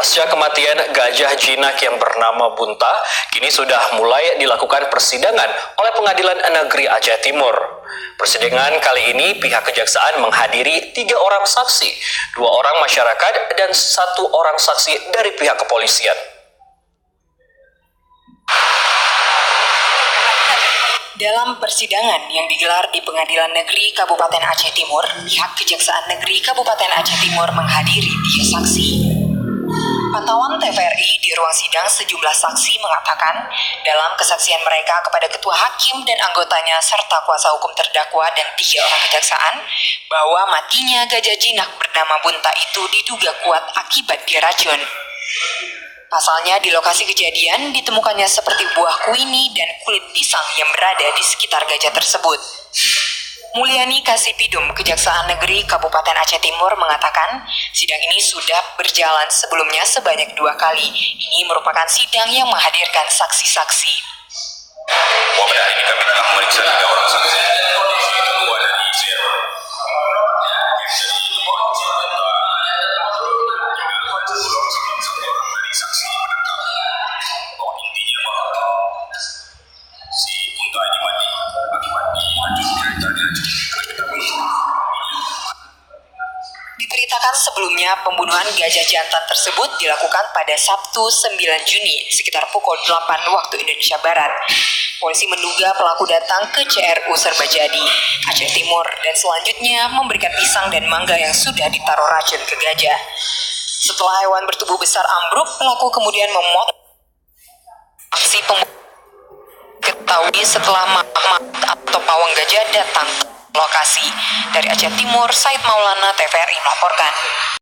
Pasca kematian gajah jinak yang bernama Bunta, kini sudah mulai dilakukan persidangan oleh Pengadilan Negeri Aceh Timur. Persidangan kali ini pihak kejaksaan menghadiri 3 orang saksi, 2 orang masyarakat dan 1 orang saksi dari pihak kepolisian. Dalam persidangan yang digelar di Pengadilan Negeri Kabupaten Aceh Timur, pihak Kejaksaan Negeri Kabupaten Aceh Timur menghadiri 3 saksi. Pantauan TVRI di ruang sidang, sejumlah saksi mengatakan dalam kesaksian mereka kepada ketua hakim dan anggotanya serta kuasa hukum terdakwa dan 3 orang kejaksaan bahwa matinya gajah jinak bernama Bunta itu diduga kuat akibat diracun. Pasalnya di lokasi kejadian ditemukannya seperti buah kuini dan kulit pisang yang berada di sekitar gajah tersebut. Mulyani Kasipidum, Kejaksaan Negeri Kabupaten Aceh Timur mengatakan sidang ini sudah berjalan sebelumnya sebanyak 2 kali. Ini merupakan sidang yang menghadirkan saksi-saksi. Pada hari ini kami telah memeriksa 3 orang saksi. Kedua dari Zero. Saksi menangkap bahwa intinya bahwa si Bunta ini mati akibat Diberitakan sebelumnya pembunuhan gajah jantan tersebut dilakukan pada Sabtu 9 Juni sekitar pukul 8 waktu Indonesia Barat. Polisi menduga pelaku datang ke CRU Serbajadi, Aceh Timur dan selanjutnya memberikan pisang dan mangga yang sudah ditaruh racun ke gajah. Setelah hewan bertubuh besar ambruk, pelaku kemudian memotong aksi pembunuhan. Ketahui setelah mak atau pawang gajah datang ke lokasi. Dari Aceh Timur, Said Maulana, TVRI melaporkan.